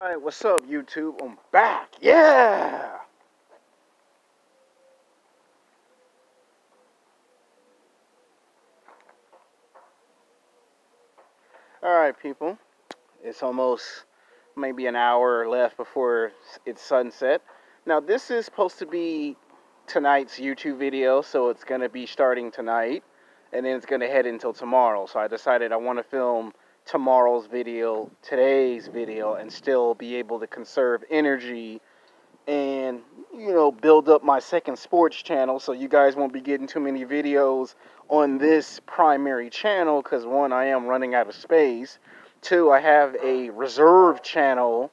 Alright, what's up, YouTube? I'm back. Yeah! Alright, people. It's almost maybe an hour left before it's sunset. Now, this is supposed to be tonight's YouTube video, so it's going to be starting tonight, and then it's going to head until tomorrow. So I decided I want to film tomorrow's video, today's video, and still be able to conserve energy and build up my second sports channel, so you guys won't be getting too many videos on this primary channel because, one, I am running out of space. Two, I have a reserve channel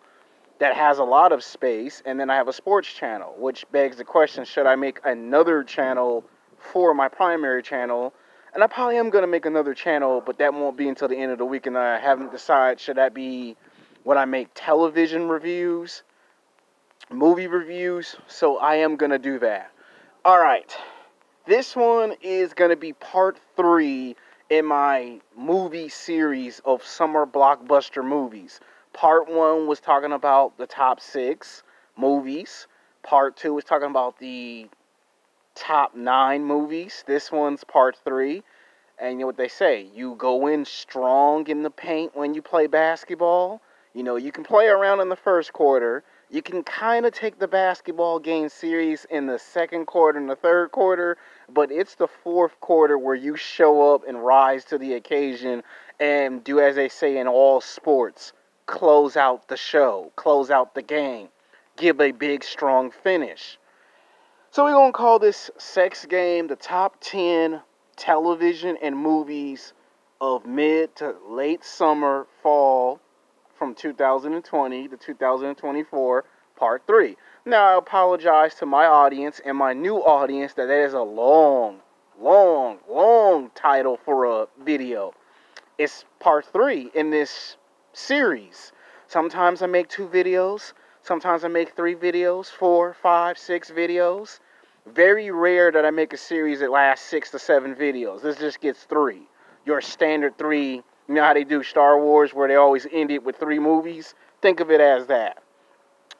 that has a lot of space, and then I have a sports channel, which begs the question, should I make another channel for my primary channel? And I probably am going to make another channel, but that won't be until the end of the week, and I haven't decided, should that be when I make television reviews, movie reviews? So I am going to do that. Alright, this one is going to be part 3 in my movie series of summer blockbuster movies. Part 1 was talking about the top 6 movies. Part 2 was talking about the top 9 movies. This one's part 3. And you know what they say, you go in strong in the paint when you play basketball. You can play around in the first quarter. You can kind of take the basketball game serious in the second quarter and the third quarter, but it's the fourth quarter where you show up and rise to the occasion and do, as they say in all sports, close out the show, close out the game, give a big, strong finish. So we're going to call this sex game the top 10 television and movies of mid to late summer, fall, from 2020 to 2024, part 3. Now, I apologize to my audience and my new audience that is a long title for a video. It's part 3 in this series. Sometimes I make 2 videos. Sometimes I make 3 videos, 4, 5, 6 videos. Very rare that I make a series that lasts 6 to 7 videos. This just gets 3. Your standard 3. You know how they do Star Wars, where they always end it with 3 movies? Think of it as that.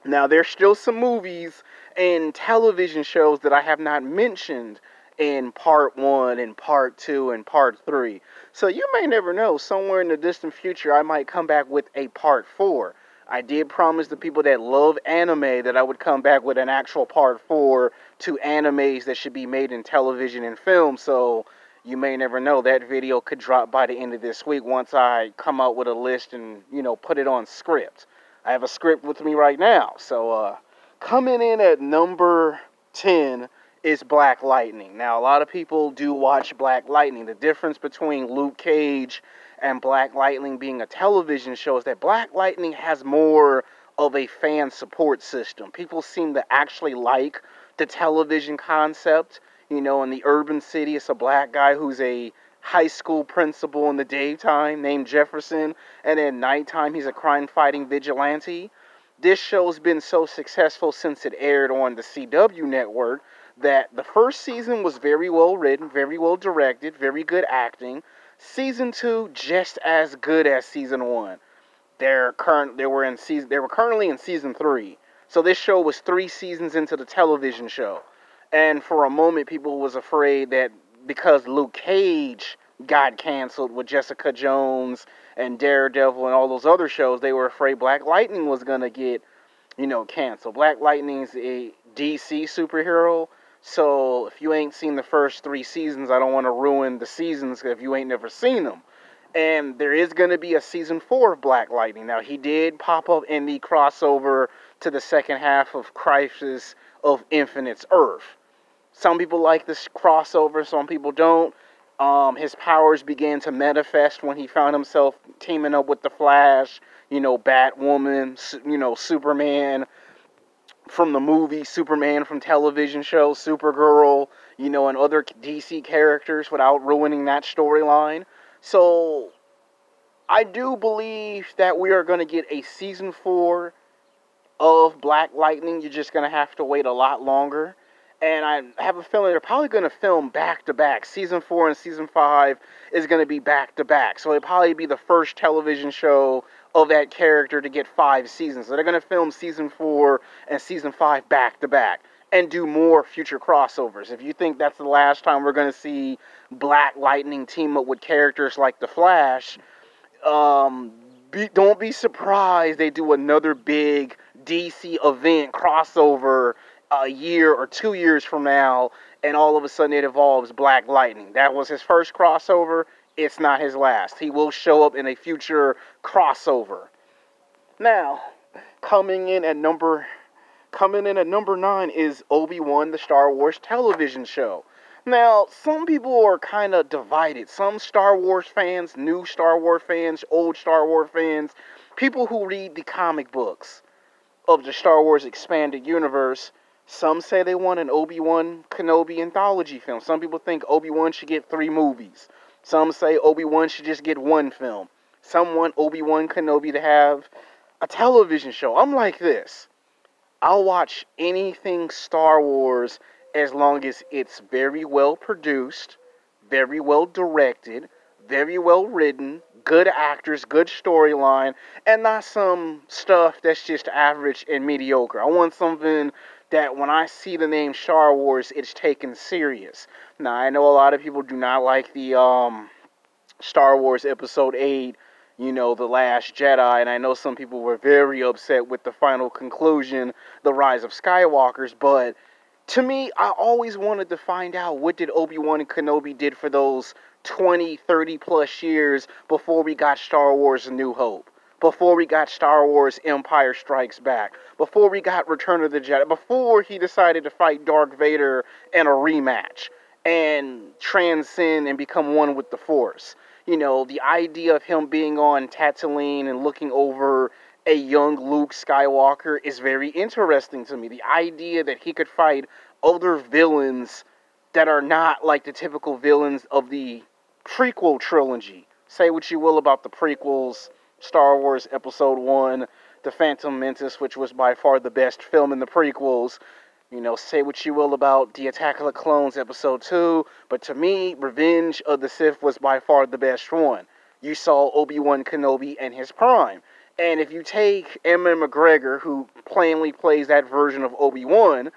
Now, there's still some movies and television shows that I have not mentioned in part 1 and part 2 and part 3. So you may never know. Somewhere in the distant future, I might come back with a part 4. I did promise the people that love anime that I would come back with an actual part 4 to animes that should be made in television and film. So you may never know, that video could drop by the end of this week once I come out with a list and, put it on script. I have a script with me right now. So, coming in at number 10 is Black Lightning. Now, a lot of people do watch Black Lightning. The difference between Luke Cage and Black Lightning being a television show is that Black Lightning has more of a fan support system. People seem to actually like the television concept. In the urban city, it's a black guy who's a high school principal in the daytime named Jefferson, and at nighttime he's a crime-fighting vigilante. This show's been so successful since it aired on the CW network that the first season was very well written, very well directed, very good acting. Season 2, just as good as season 1. They were currently in season 3. So this show was 3 seasons into the television show. And for a moment, people was afraid that because Luke Cage got canceled with Jessica Jones and Daredevil and all those other shows, they were afraid Black Lightning was going to get, canceled. Black Lightning's a DC superhero, so if you ain't seen the first 3 seasons, I don't want to ruin the seasons if you ain't never seen them. And there is going to be a season 4 of Black Lightning. Now, he did pop up in the crossover to the second half of Crisis of Infinite's Earth. Some people like this crossover, some people don't. His powers began to manifest when he found himself teaming up with the Flash, Batwoman, Superman from the movie, Superman from television show, Supergirl, and other DC characters without ruining that storyline. So, I do believe that we are going to get a season 4 of Black Lightning. You're just going to have to wait a lot longer. And I have a feeling they're probably going to film back-to-back. Season 4 and Season 5 is going to be back-to-back. So it'll probably be the first television show of that character to get 5 seasons. So they're going to film season 4 and season 5 back to back and do more future crossovers. If you think that's the last time we're going to see Black Lightning team up with characters like the Flash, don't be surprised they do another big DC event crossover a year or 2 years from now, and all of a sudden it involves Black Lightning. That was his first crossover. It's not his last. He will show up in a future crossover. Now, coming in at number 9 is Obi-Wan, the Star Wars television show. Now, some people are kind of divided. Some Star Wars fans, new Star Wars fans, old Star Wars fans, people who read the comic books of the Star Wars expanded universe, some say they want an Obi-Wan Kenobi anthology film. Some people think Obi-Wan should get 3 movies. Some say Obi-Wan should just get 1 film. Some want Obi-Wan Kenobi to have a television show. I'm like this. I'll watch anything Star Wars as long as it's very well produced, very well directed, very well written, good actors, good storyline, and not some stuff that's just average and mediocre. I want something that when I see the name Star Wars, it's taken serious. Now, I know a lot of people do not like the Star Wars Episode 8, The Last Jedi, and I know some people were very upset with the final conclusion, The Rise of Skywalkers, but to me, I always wanted to find out what did Obi-Wan and Kenobi did for those 20, 30 plus years before we got Star Wars A New Hope, before we got Star Wars Empire Strikes Back, before we got Return of the Jedi, before he decided to fight Darth Vader in a rematch and transcend and become one with the Force. The idea of him being on Tatooine and looking over a young Luke Skywalker is very interesting to me. The idea that he could fight other villains that are not like the typical villains of the prequel trilogy. Say what you will about the prequels, Star Wars Episode 1, The Phantom Menace, which was by far the best film in the prequels. Say what you will about the Attack of the Clones Episode 2, but to me, Revenge of the Sith was by far the best one. You saw Obi-Wan Kenobi in his prime. And if you take Ewan McGregor, who plainly plays that version of Obi-Wan,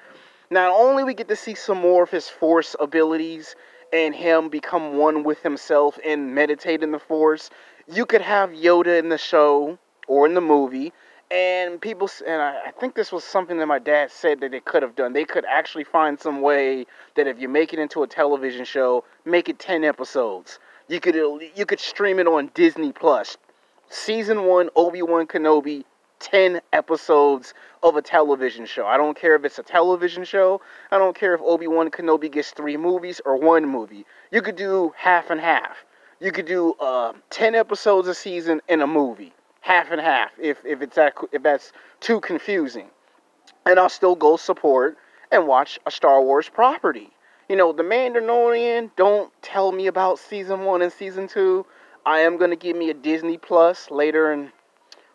not only we get to see some more of his Force abilities and him become one with himself and meditate in the Force, you could have Yoda in the show or in the movie, and I think this was something that my dad said that they could have done. They could actually find some way that if you make it into a television show, make it 10 episodes. You could stream it on Disney Plus. Season 1, Obi-Wan Kenobi, 10 episodes of a television show. I don't care if it's a television show. I don't care if Obi-Wan Kenobi gets 3 movies or 1 movie. You could do half and half. You could do 10 episodes a season in a movie. Half and half, if that's too confusing. And I'll still go support and watch a Star Wars property. The Mandalorian, don't tell me about Season 1 and Season 2. I am going to get me a Disney Plus later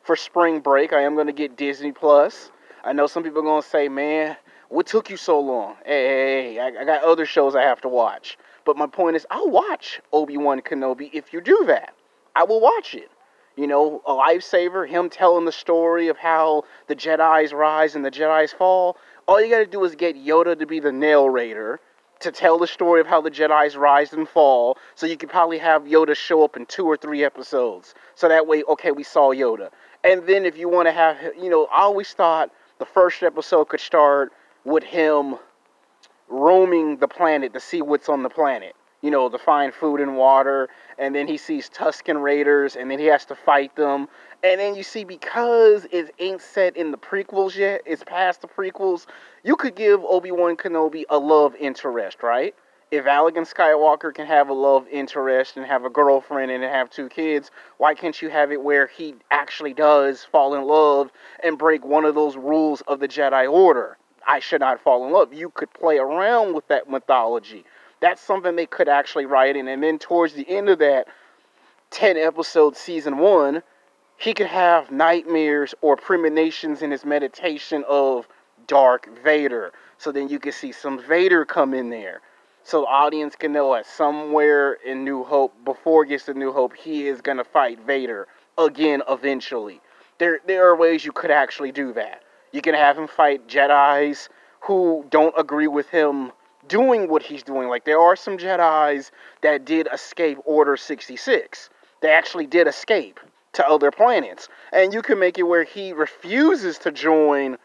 for spring break. I am going to get Disney Plus. I know some people are going to say, man, what took you so long? Hey, I got other shows I have to watch. But my point is, I'll watch Obi-Wan Kenobi if you do that. I will watch it. A lifesaver, him telling the story of how the Jedi's rise and the Jedi's fall. All you got to do is get Yoda to be the narrator to tell the story of how the Jedi's rise and fall, so you could probably have Yoda show up in 2 or 3 episodes. So that way, okay, we saw Yoda. And then if you want to have, I always thought the first episode could start with him roaming the planet to see what's on the planet. To find food and water, and then he sees Tusken Raiders, and then he has to fight them. And then you see, because it ain't set in the prequels yet, it's past the prequels, you could give Obi-Wan Kenobi a love interest, right? If Anakin Skywalker can have a love interest and have a girlfriend and have 2 kids, why can't you have it where he actually does fall in love and break one of those rules of the Jedi Order? I should not fall in love. You could play around with that mythology. That's something they could actually write in. And then towards the end of that 10-episode Season 1, he could have nightmares or premonitions in his meditation of Darth Vader. So then you can see some Vader come in there. So the audience can know that somewhere in New Hope, before it gets to New Hope, he is going to fight Vader again eventually. There are ways you could actually do that. You can have him fight Jedis who don't agree with him doing what he's doing. Like, there are some Jedis that did escape Order 66. They actually did escape to other planets. And you can make it where he refuses to join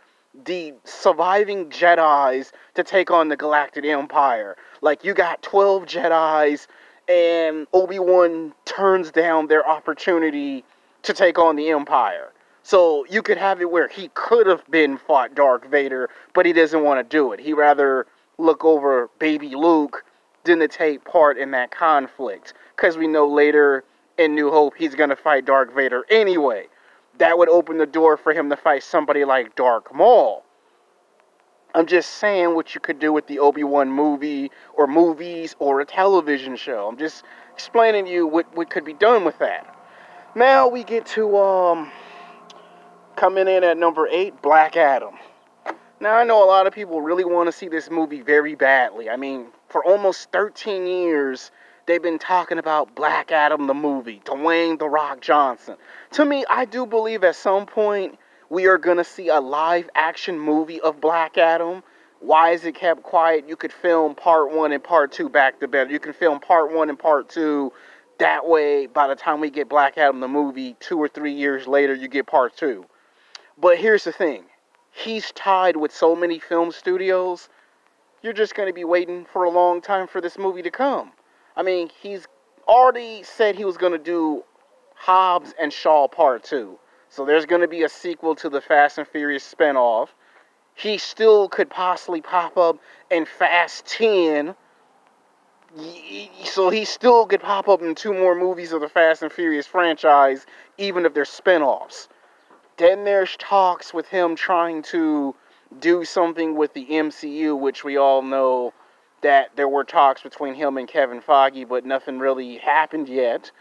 the surviving Jedis to take on the Galactic Empire. Like, you got 12 Jedis, and Obi-Wan turns down their opportunity to take on the Empire. So you could have it where he could have been fought Darth Vader, but he doesn't want to do it. He'd rather look over baby Luke than to take part in that conflict. Because we know later in New Hope he's going to fight Darth Vader anyway. That would open the door for him to fight somebody like Darth Maul. I'm just saying what you could do with the Obi-Wan movie, or movies, or a television show. I'm just explaining to you what could be done with that. Now we get to, coming in at number 8, Black Adam. Now, I know a lot of people really want to see this movie very badly. I mean, for almost 13 years, they've been talking about Black Adam the movie, Dwayne "The Rock" Johnson. To me, I do believe at some point we are going to see a live-action movie of Black Adam. Why is it kept quiet? You could film part 1 and part 2 back to back. You can film part 1 and part 2. That way, by the time we get Black Adam the movie, 2 or 3 years later, you get part 2. But here's the thing. He's tied with so many film studios, you're just going to be waiting for a long time for this movie to come. I mean, he's already said he was going to do Hobbs and Shaw Part 2. So there's going to be a sequel to the Fast and Furious spinoff. He still could possibly pop up in Fast 10. So he still could pop up in 2 more movies of the Fast and Furious franchise, even if they're spinoffs. Then there's talks with him trying to do something with the MCU, which we all know that there were talks between him and Kevin Feige, but nothing really happened yet.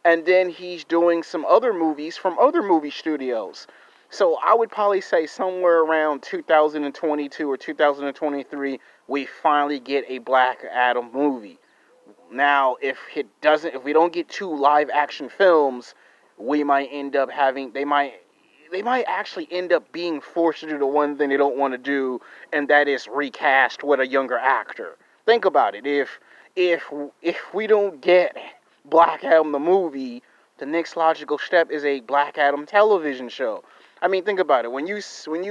And then he's doing some other movies from other movie studios. So I would probably say somewhere around 2022 or 2023, we finally get a Black Adam movie. Now, if we don't get 2 live action films, we might end up having, they might actually end up being forced to do the one thing they don't want to do, and that is recast with a younger actor. Think about it. If we don't get Black Adam the movie, the next logical step is a Black Adam television show. I mean, think about it. When you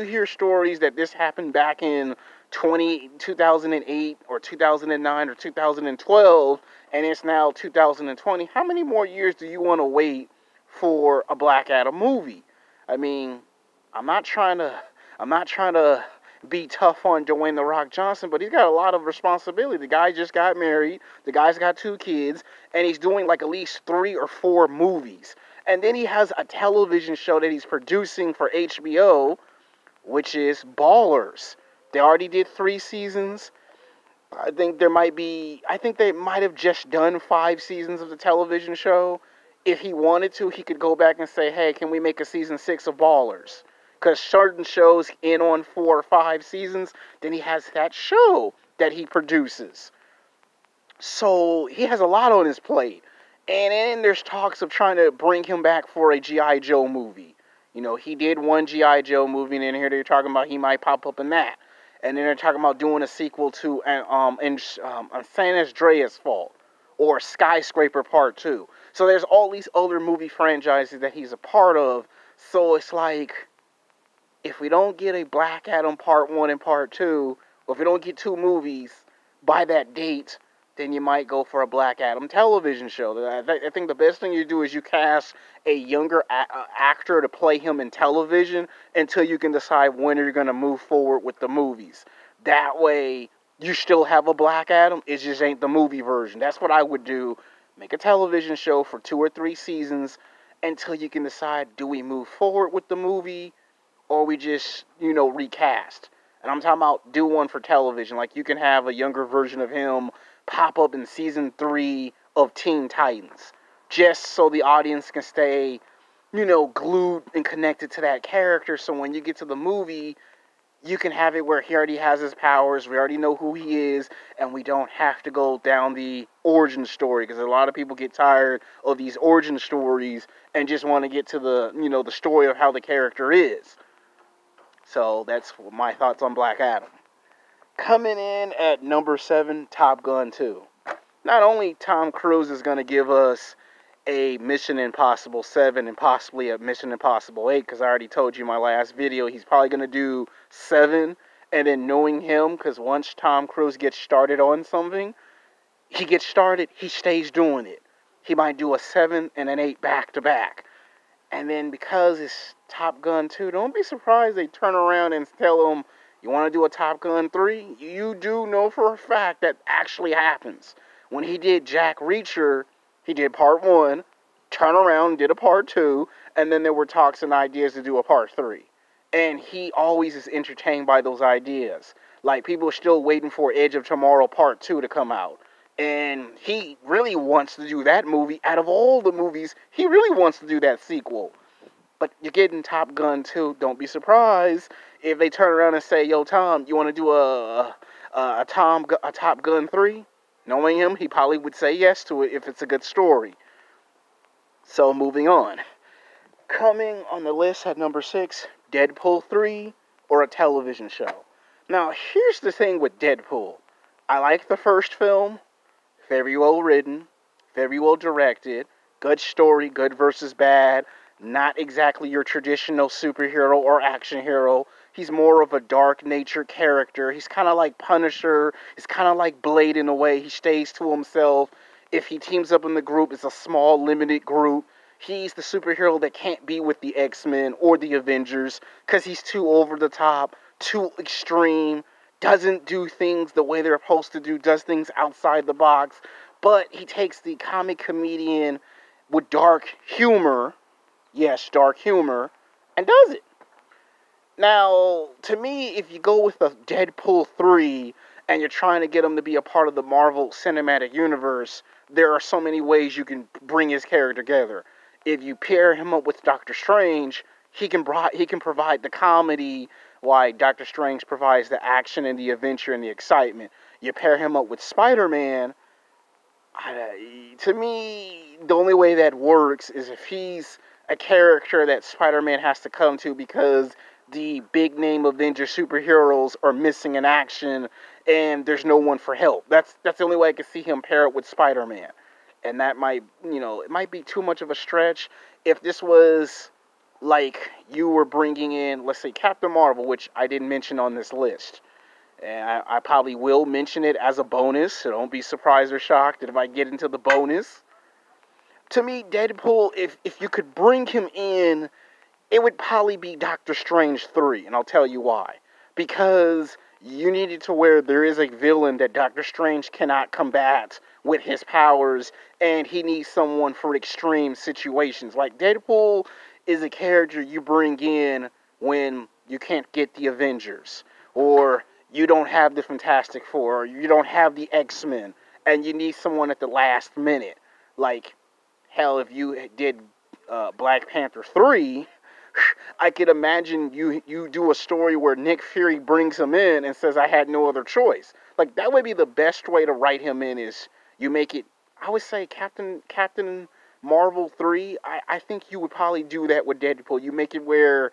hear stories that this happened back in 2008 or 2009 or 2012, and it's now 2020, how many more years do you want to wait for a Black Adam movie? I mean, I'm not trying to be tough on Dwayne "The Rock" Johnson, but he's got a lot of responsibility. The guy just got married, the guy's got 2 kids, and he's doing like at least 3 or 4 movies. And then he has a television show that he's producing for HBO, which is Ballers. They already did 3 seasons. I think they might have just done 5 seasons of the television show. If he wanted to, he could go back and say, hey, can we make a season 6 of Ballers? Because certain shows end on 4 or 5 seasons, then he has that show that he produces. So he has a lot on his plate. And then there's talks of trying to bring him back for a G.I. Joe movie. You know, he did one G.I. Joe movie, and then here they're talking about he might pop up in that. And then they're talking about doing a sequel to San Andreas Fault, or Skyscraper Part 2. So there's all these other movie franchises that he's a part of. So it's like, if we don't get a Black Adam Part 1 and Part 2, or if we don't get 2 movies by that date, then you might go for a Black Adam television show. I think the best thing you do is you cast a younger actor to play him in television until you can decide when you're going to move forward with the movies. That way, you still have a Black Adam, it just ain't the movie version. That's what I would do. Make a television show for 2 or 3 seasons until you can decide, do we move forward with the movie, or we just, recast. And I'm talking about do one for television. Like, you can have a younger version of him pop up in season 3 of Teen Titans, just so the audience can stay, glued and connected to that character. So when you get to the movie, you can have it where he already has his powers, we already know who he is, and we don't have to go down the origin story, because a lot of people get tired of these origin stories and just want to get to the, the story of how the character is. So that's my thoughts on Black Adam. Coming in at number 7, Top Gun 2. Not only Tom Cruise is going to give us a Mission Impossible 7 and possibly a Mission Impossible 8, because I already told you in my last video, he's probably going to do 7, and then knowing him, because once Tom Cruise gets started on something, he stays doing it. He might do a 7 and an 8 back to back. And then because it's Top Gun 2, don't be surprised they turn around and tell him, you want to do a Top Gun 3? You do know for a fact that actually happens. When he did Jack Reacher, he did part 1, turned around, did a part 2, and then there were talks and ideas to do a part 3. And he always is entertained by those ideas. Like, people are still waiting for Edge of Tomorrow part 2 to come out. And he really wants to do that movie. Out of all the movies, he really wants to do that sequel. But you're getting Top Gun 2. Don't be surprised if they turn around and say, yo, Tom, you want to do a Top Gun 3? Knowing him, he probably would say yes to it if it's a good story. So, moving on. Coming on the list at number 6, Deadpool 3 or a television show. Now, here's the thing with Deadpool. I like the first film. Very well written, very well directed, good story, good versus bad, not exactly your traditional superhero or action hero. He's more of a dark nature character. He's kind of like Punisher. He's kind of like Blade in a way. He stays to himself. If he teams up in the group, it's a small, limited group. He's the superhero that can't be with the X-Men or the Avengers because he's too over the top, too extreme, doesn't do things the way they're supposed to do, does things outside the box, but he takes the comic comedian with dark humor, yes, dark humor, and does it. Now, to me, if you go with a Deadpool 3 and you're trying to get him to be a part of the Marvel Cinematic Universe, there are so many ways you can bring his character together. If you pair him up with Doctor Strange, he can provide the comedy, why Doctor Strange provides the action and the adventure and the excitement. You pair him up with Spider-Man, to me, the only way that works is if he's a character that Spider-Man has to come to because the big name Avenger superheroes are missing in action and there's no one for help. That's the only way I can see him pair up with Spider-Man. And that might, it might be too much of a stretch. If this was like you were bringing in, let's say, Captain Marvel, which I didn't mention on this list. And I probably will mention it as a bonus, so don't be surprised or shocked if I get into the bonus. To me, Deadpool, if you could bring him in, it would probably be Doctor Strange 3, and I'll tell you why. Because you need it to where there is a villain that Doctor Strange cannot combat with his powers, and he needs someone for extreme situations. Like, Deadpool is a character you bring in when you can't get the Avengers, or you don't have the Fantastic Four, or you don't have the X-Men, and you need someone at the last minute. Like, hell, if you did Black Panther 3, I could imagine you do a story where Nick Fury brings him in and says, I had no other choice. Like, that would be the best way to write him in, is you make it, I would say Captain Marvel 3, I think you would probably do that with Deadpool. You make it where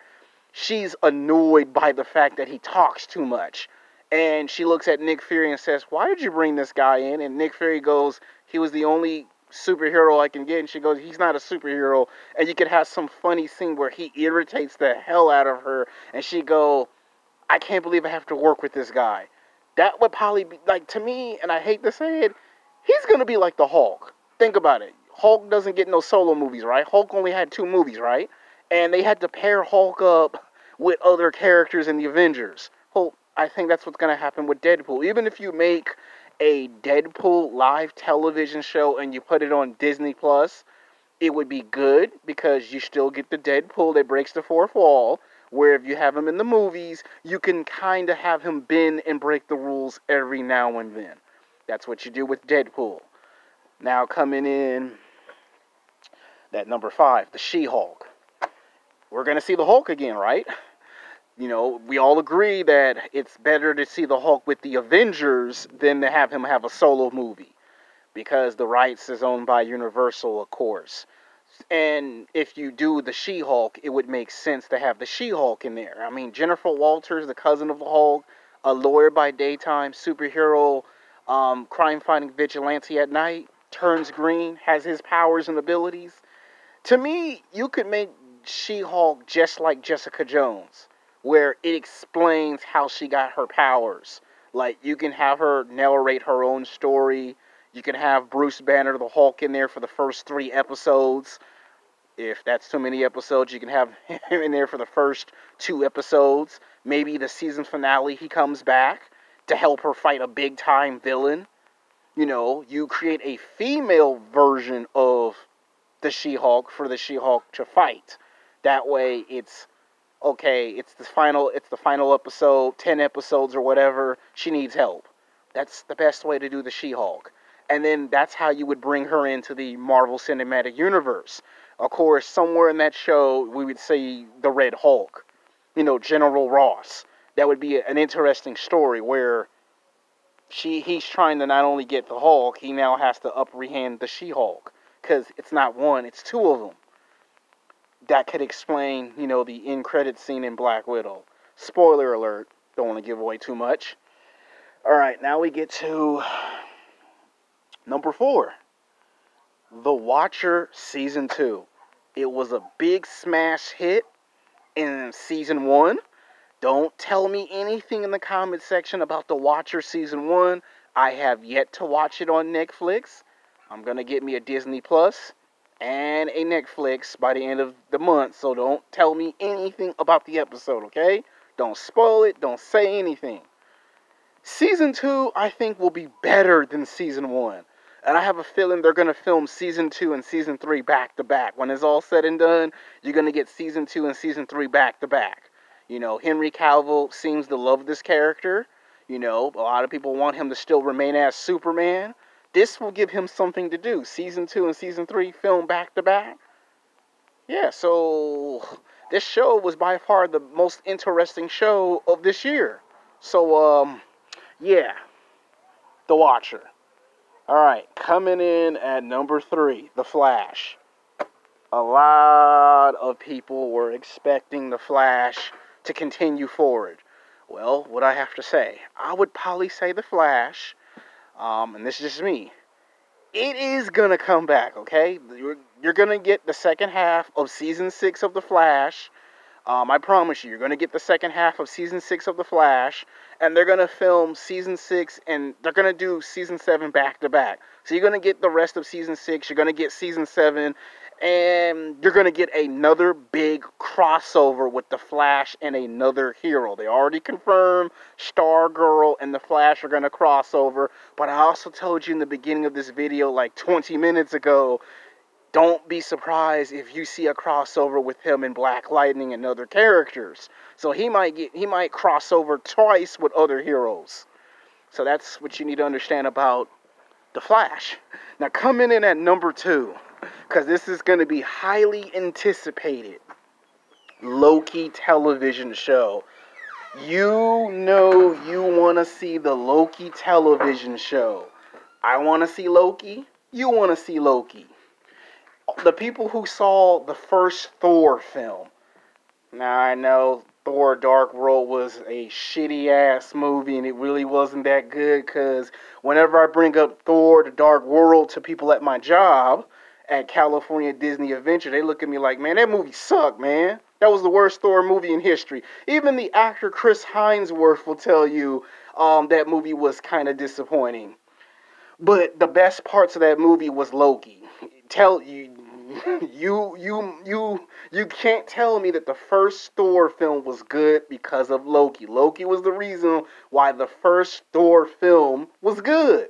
she's annoyed by the fact that he talks too much. And she looks at Nick Fury and says, why did you bring this guy in? And Nick Fury goes, he was the only superhero I can get. And she goes, he's not a superhero. And you could have some funny scene where he irritates the hell out of her. And she go, I can't believe I have to work with this guy. That would probably be, like, to me, and I hate to say it, he's going to be like the Hulk. Think about it. Hulk doesn't get no solo movies, right? Hulk only had 2 movies, right? And they had to pair Hulk up with other characters in the Avengers. Well, I think that's what's going to happen with Deadpool. Even if you make a Deadpool live television show and you put it on Disney Plus, it would be good because you still get the Deadpool that breaks the fourth wall, where if you have him in the movies, you can kind of have him bend and break the rules every now and then. That's what you do with Deadpool. Now coming in at number 5, the She-Hulk. We're going to see the Hulk again, right? You know, we all agree that it's better to see the Hulk with the Avengers than to have him have a solo movie, because the rights is owned by Universal, of course. And if you do the She-Hulk, it would make sense to have the She-Hulk in there. I mean, Jennifer Walters, the cousin of the Hulk, a lawyer by daytime, superhero, crime-fighting vigilante at night, turns green, has his powers and abilities. To me, you could make She-Hulk just like Jessica Jones, where it explains how she got her powers. Like, you can have her narrate her own story. You can have Bruce Banner, the Hulk, in there for the first 3 episodes. If that's too many episodes, you can have him in there for the first 2 episodes. Maybe the season finale, he comes back to help her fight a big-time villain. You know, you create a female version of the She-Hulk for the She-Hulk to fight. That way, it's okay. It's the final episode, 10 episodes or whatever. She needs help. That's the best way to do the She-Hulk. And then that's how you would bring her into the Marvel Cinematic Universe. Of course, somewhere in that show, we would see the Red Hulk. You know, General Ross. That would be an interesting story where he's trying to not only get the Hulk, he now has to apprehend the She-Hulk. Because it's not one, it's 2 of them. That could explain, you know, the end credit scene in Black Widow. Spoiler alert. Don't want to give away too much. Alright, now we get to number 4. The Watcher Season 2. It was a big smash hit in Season 1. Don't tell me anything in the comment section about The Watcher Season 1. I have yet to watch it on Netflix. I'm going to get me a Disney Plus and a Netflix by the end of the month, so don't tell me anything about the episode, okay? Don't spoil it. Don't say anything. Season 2, I think, will be better than Season 1. And I have a feeling they're going to film Season 2 and Season 3 back to back. When it's all said and done, you're going to get Season 2 and Season 3 back to back. You know, Henry Cavill seems to love this character. You know, a lot of people want him to still remain as Superman. This will give him something to do. Season 2 and Season 3 film back to back. Yeah, so this show was by far the most interesting show of this year. So, yeah, The Watcher. Alright, coming in at number 3, The Flash. A lot of people were expecting The Flash to continue forward. Well, what I have to say, I would probably say The Flash, and this is just me, it is gonna come back, okay? You're gonna get the second half of Season 6 of The Flash. I promise you, you're gonna get the second half of Season 6 of The Flash, and they're gonna film Season 6, and they're gonna do Season 7 back to back. So you're gonna get the rest of Season 6, you're gonna get Season 7, and you're gonna get another big crossover with The Flash and another hero. They already confirmed Stargirl and The Flash are gonna cross over, but I also told you in the beginning of this video, like 20 minutes ago, don't be surprised if you see a crossover with him in Black Lightning and other characters. So he might cross over twice with other heroes. So that's what you need to understand about The Flash. Now coming in at number 2, because this is going to be highly anticipated, Loki television show. You know you want to see the Loki television show. I want to see Loki. You want to see Loki. The people who saw the first Thor film. Now, I know Thor Dark World was a shitty-ass movie, and it really wasn't that good, because whenever I bring up Thor, the Dark World, to people at my job, at California Disney Adventure, they look at me like, man, that movie sucked, man. That was the worst Thor movie in history. Even the actor Chris Hemsworth will tell you that movie was kind of disappointing. But the best parts of that movie was Loki. You can't tell me that the first Thor film was good because of Loki. Loki was the reason why the first Thor film was good.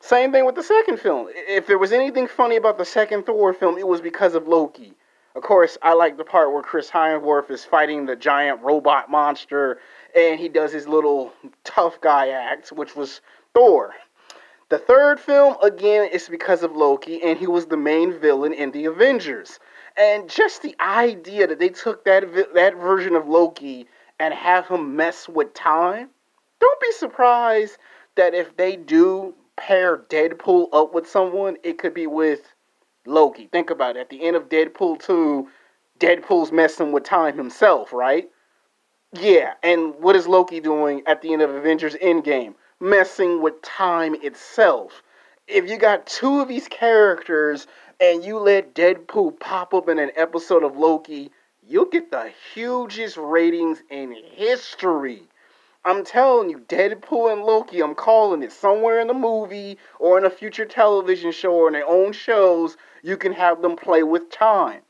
Same thing with the second film. If there was anything funny about the second Thor film, it was because of Loki. Of course, I like the part where Chris Hemsworth is fighting the giant robot monster, and he does his little tough guy act, which was Thor. The third film, again, is because of Loki, and he was the main villain in the Avengers. And just the idea that they took that version of Loki and have him mess with time, don't be surprised that if they do pair Deadpool up with someone, it could be with Loki. Think about it. At the end of Deadpool 2, Deadpool's messing with time himself, right? Yeah, and what is Loki doing at the end of Avengers Endgame? Messing with time itself. If you got two of these characters and you let Deadpool pop up in an episode of Loki, you'll get the hugest ratings in history. I'm telling you, Deadpool and Loki, I'm calling it. Somewhere in the movie or in a future television show or in their own shows, you can have them play with time.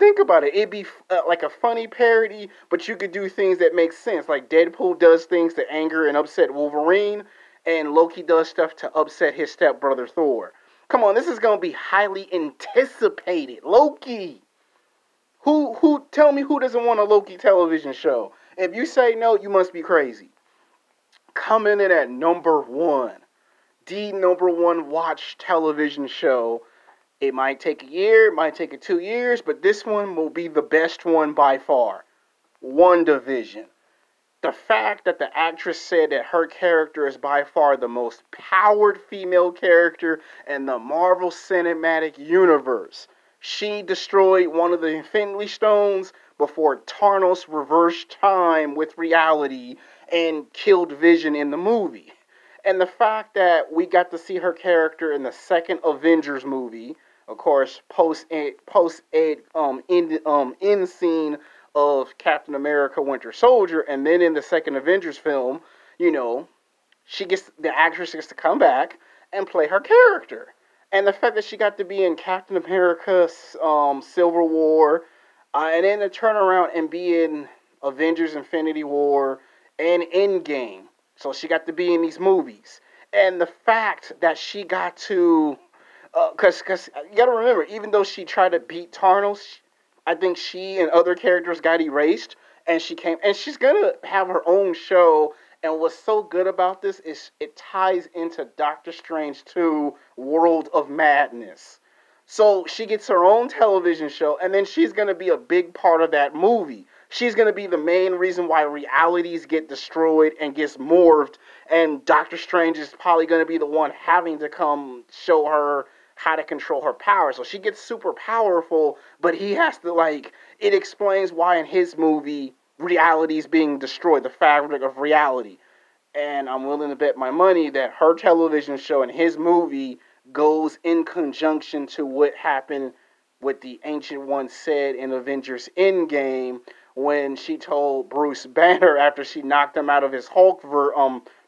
Think about it. It'd be like a funny parody, but you could do things that make sense. Like Deadpool does things to anger and upset Wolverine, and Loki does stuff to upset his stepbrother Thor. Come on, this is gonna be highly anticipated. Loki. Who? Tell me who doesn't want a Loki television show? If you say no, you must be crazy. Coming in at number one, the number one watch television show. It might take a year, it might take 2 years, but this one will be the best one by far. WandaVision. The fact that the actress said that her character is by far the most powered female character in the Marvel Cinematic Universe. She destroyed one of the Infinity Stones before Thanos reversed time with reality and killed Vision in the movie. And the fact that we got to see her character in the second Avengers movie, of course, end scene of Captain America Winter Soldier, and then in the second Avengers film, the actress gets to come back and play her character. And the fact that she got to be in Captain America's Civil War, and then to turn around and be in Avengers Infinity War and Endgame. So she got to be in these movies. And the fact that she got to because you gotta remember, even though she tried to beat Thanos, I think she and other characters got erased, and she's gonna have her own show. And what's so good about this is it ties into Doctor Strange 2: World of Madness. So she gets her own television show, and then she's gonna be a big part of that movie. She's gonna be the main reason why realities get destroyed and gets morphed, and Doctor Strange is probably gonna be the one having to come show her how to control her power. So she gets super powerful, but he has to, it explains why in his movie, reality is being destroyed, the fabric of reality. And I'm willing to bet my money that her television show and his movie goes in conjunction to what happened with the Ancient One said in Avengers Endgame when she told Bruce Banner after she knocked him out of his Hulk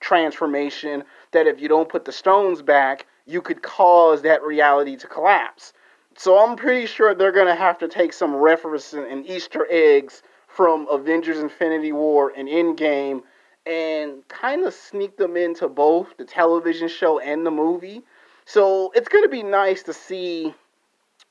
transformation that if you don't put the stones back, you could cause that reality to collapse. So I'm pretty sure they're going to have to take some references and Easter eggs from Avengers Infinity War and Endgame and kind of sneak them into both the television show and the movie. So it's going to be nice to see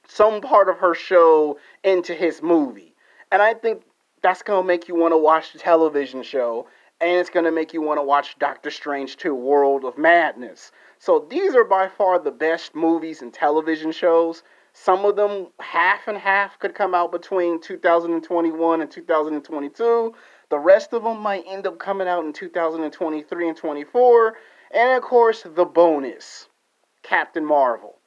some part of her show into his movie. And I think that's going to make you want to watch the television show, and it's going to make you want to watch Doctor Strange 2: World of Madness. So these are by far the best movies and television shows. Some of them, half and half, could come out between 2021 and 2022. The rest of them might end up coming out in 2023 and 24. And of course, the bonus, Captain Marvel.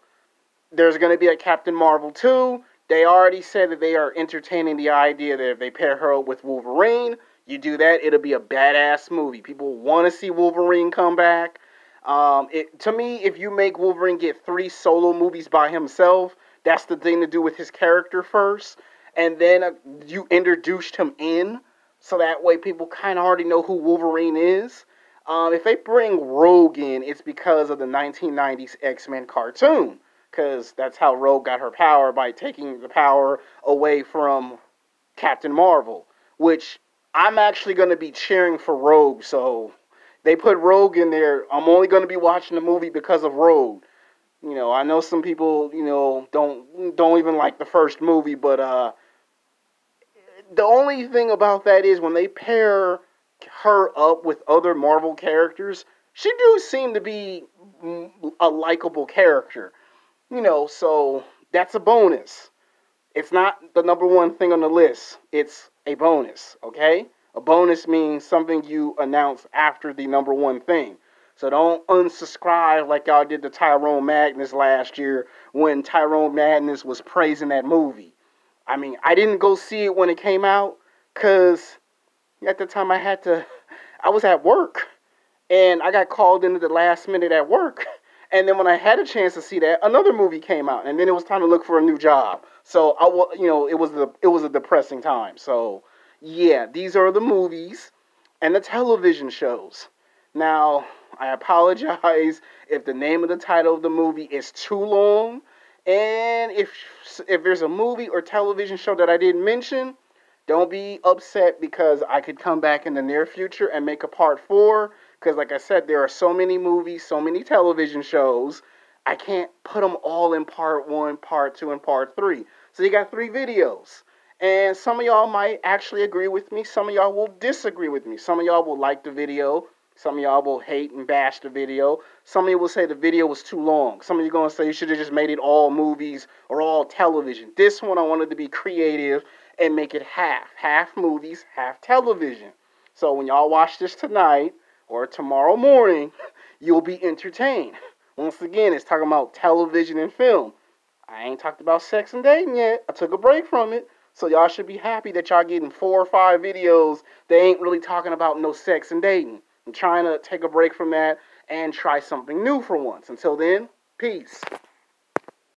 There's going to be a Captain Marvel 2. They already said that they are entertaining the idea that if they pair her up with Wolverine, you do that, it'll be a badass movie. People want to see Wolverine come back. To me, if you make Wolverine get 3 solo movies by himself, that's the thing to do with his character first. And then you introduced him in, so that way people kind of already know who Wolverine is. If they bring Rogue in, it's because of the 1990s X-Men cartoon. Because that's how Rogue got her power, by taking the power away from Captain Marvel. Which, I'm actually going to be cheering for Rogue, so they put Rogue in there. I'm only going to be watching the movie because of Rogue. I know some people, don't even like the first movie, but the only thing about that is when they pair her up with other Marvel characters, she do seem to be a likable character. So that's a bonus. It's not the number one thing on the list. It's a bonus, okay? A bonus means something you announce after the number one thing. So don't unsubscribe like y'all did to Tyrone Madness last year when Tyrone Madness was praising that movie. I mean, I didn't go see it when it came out because at the time I was at work and I got called into the last minute at work. And then when I had a chance to see that, another movie came out, and then it was time to look for a new job. So it was a depressing time. So yeah, these are the movies and the television shows. Now, I apologize if the name of the title of the movie is too long, and if there's a movie or television show that I didn't mention, don't be upset because I could come back in the near future and make a part 4. Because, like I said, there are so many movies, so many television shows. I can't put them all in part 1, part 2, and part 3. So you got 3 videos. And some of y'all might actually agree with me. Some of y'all will disagree with me. Some of y'all will like the video. Some of y'all will hate and bash the video. Some of you will say the video was too long. Some of you are going to say you should have just made it all movies or all television. This one I wanted to be creative and make it half movies, half television. So when y'all watch this tonight or tomorrow morning, you'll be entertained. Once again, it's talking about television and film. I ain't talked about sex and dating yet. I took a break from it. So y'all should be happy that y'all getting 4 or 5 videos that ain't really talking about no sex and dating. I'm trying to take a break from that and try something new for once. Until then, peace.